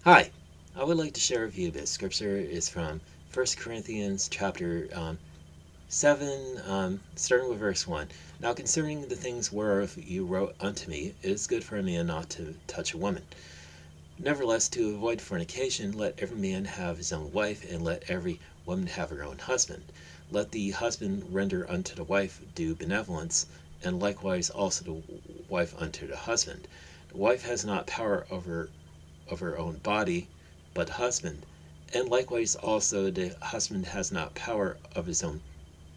Hi, I would like to share with you this scripture is from First Corinthians chapter 7, starting with verse 1. Now concerning the things whereof you wrote unto me, it is good for a man not to touch a woman. Nevertheless, to avoid fornication, let every man have his own wife, and let every woman have her own husband. Let the husband render unto the wife due benevolence, and likewise also the wife unto the husband. The wife has not power of her own body, but husband. And likewise also the husband has not power of his own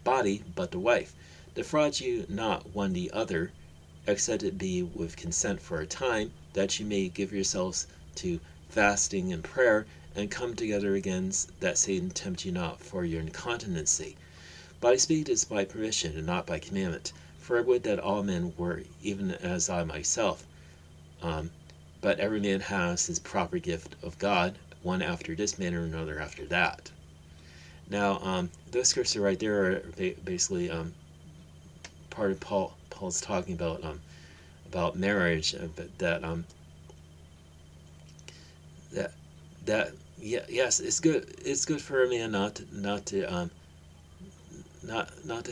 body, but the wife. Defraud you not one the other, except it be with consent for a time, that you may give yourselves to fasting and prayer, and come together again, that Satan tempt you not for your incontinency. But I speak this by permission, and not by commandment. For I would that all men were even as I myself. But every man has his proper gift of God, one after this manner, another after that. Now, those scriptures right there are basically part of Paul's talking about marriage, but that that yeah, yes, it's good for a man not to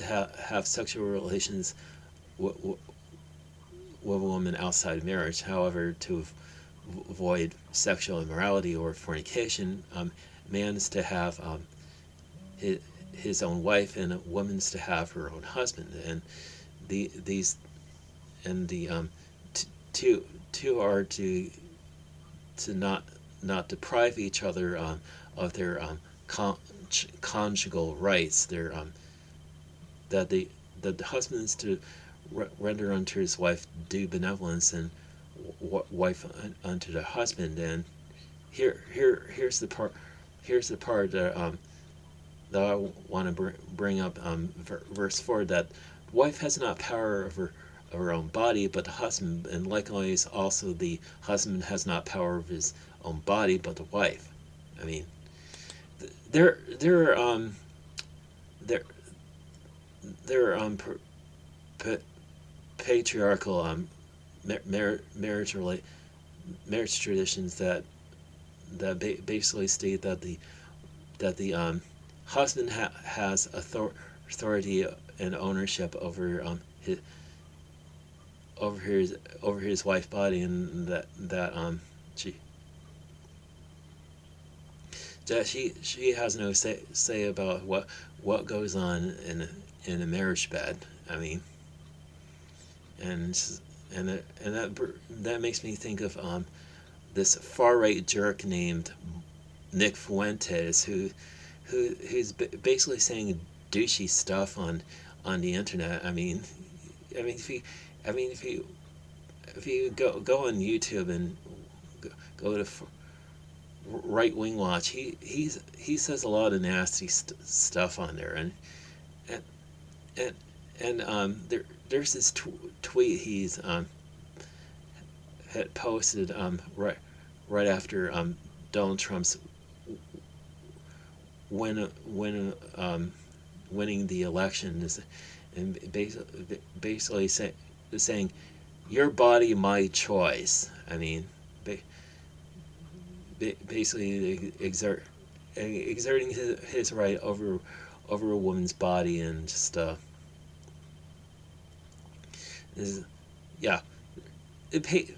have sexual relations with a woman outside of marriage. However, to avoid sexual immorality or fornication, man is to have his, his own wife, and a woman's to have her own husband, and these and the two are to not deprive each other of their conjugal rights. Their that they that the husband is to render unto his wife due benevolence, and wife unto the husband. And here's the part. Here's the part that I want to bring up. Verse 4, that wife has not power of her own body, but the husband, and likewise also the husband has not power of his own body, but the wife. I mean, there there there are patriarchal marriage marriage traditions that basically state that the husband has authority and ownership over his wife's body, and she she has no say about what goes on in a marriage bed. I mean, and that makes me think of this far right jerk named Nick Fuentes, who's basically saying douchey stuff on the internet. I mean if you if you go on YouTube and go to Right Wing Watch, he says a lot of nasty stuff on there, and and there's this tweet he's had posted right after Donald Trump's when winning the election, and basically saying, "Your body, my choice." I mean, basically exerting his right over a woman's body, and just is yeah. It pay,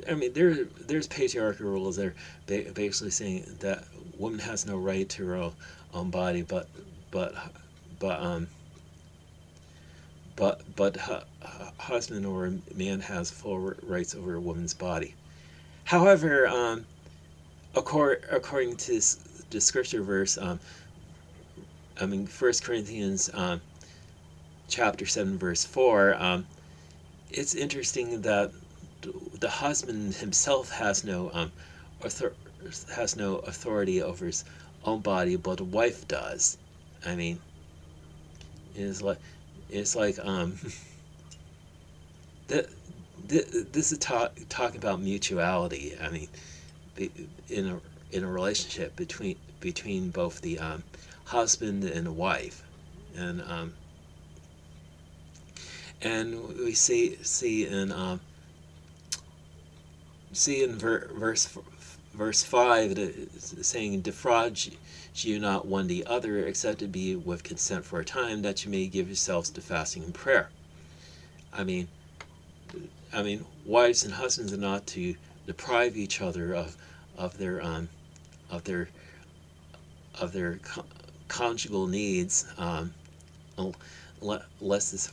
I mean, there's patriarchal rules there, basically saying that woman has no right to her own body, but but husband or man has full rights over a woman's body. However, according to the scripture verse, First Corinthians chapter 7 verse 4, it's interesting that the husband himself author- has no authority over his own body, but the wife does. I mean, it's like it's like th- this is talk about mutuality. I mean, in a relationship between both the husband and the wife, and we see in verse verse 5 is saying, defraud you not one the other, except it be with consent for a time, that you may give yourselves to fasting and prayer. I mean, wives and husbands are not to deprive each other of their of their conjugal needs, unless it's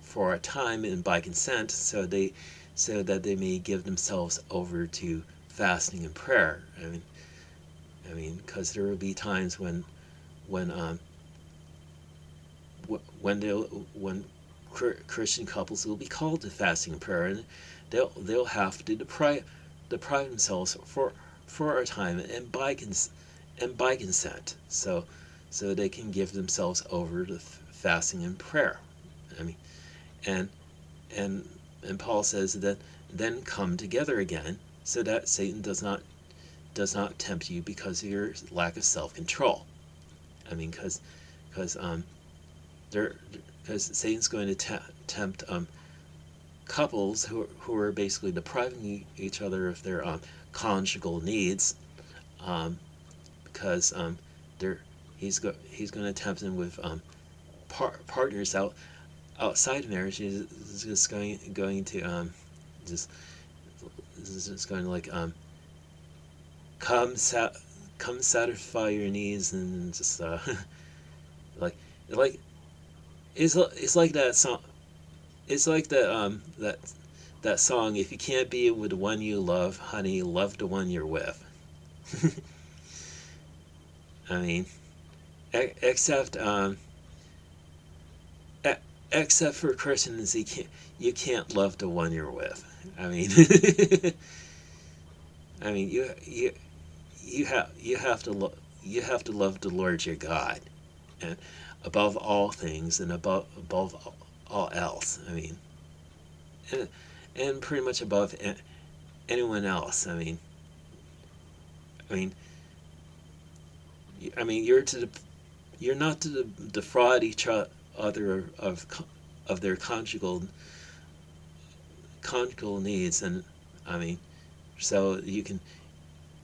for a time and by consent, so that they may give themselves over to fasting and prayer. Because there will be times when when when Christian couples will be called to fasting and prayer, and they'll have to deprive themselves for a time and by consent, so they can give themselves over to fasting and prayer. I mean, and and and Paul says that then come together again, so that Satan does not tempt you because of your lack of self-control. Because Satan's going to tempt couples who are basically depriving each other of their conjugal needs, because he's going to tempt them with partners outside of marriage. He's just going to just going to like come satisfy your needs, and just like like it's like that song. It's like that song. If you can't be with the one you love, honey, love the one you're with. I mean, except except for Christians, you can't love the one you're with. You have to love the Lord your God, and above all things, and above all else. And pretty much above anyone else. You're not to defraud each other of their conjugal needs, and so you can,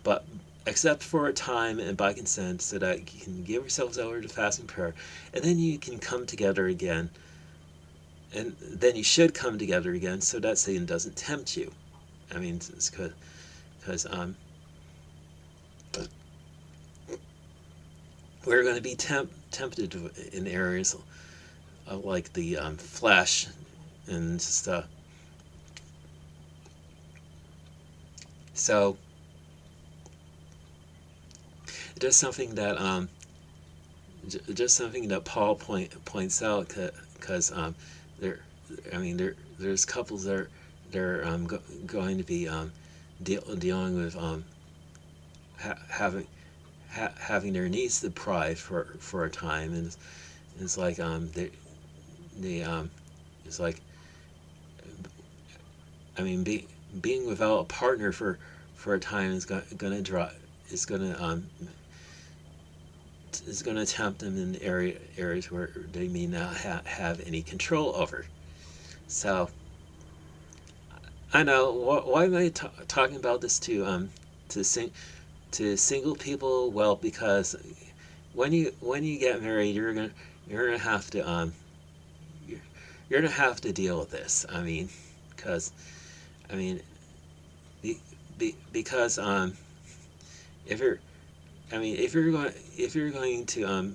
but except for a time and by consent, so that you can give yourselves over to fasting prayer, and then you can come together again, and then you should come together again, so that Satan doesn't tempt you. It's because we're going to be tempted in areas of like the flesh and stuff. So just something that Paul points out, because there's couples that they're going to be dealing with having their needs deprived for a time, and it's like it's like being without a partner for a time is going to tempt them in areas where they may not have any control over. So I know, why am I talking about this to single people? Well, because when you get married, you're gonna have to you're gonna have to deal with this. Because because if you're if you're going to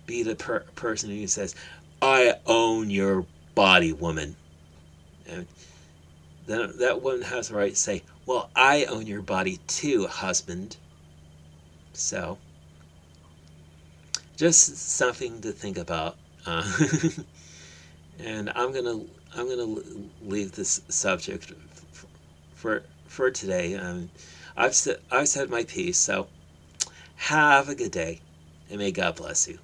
be the person who says, "I own your body, woman," and then that woman has the right to say, "Well, I own your body too, husband." So just something to think about. And I'm gonna leave this subject for today. I've said my piece. So have a good day, and may God bless you.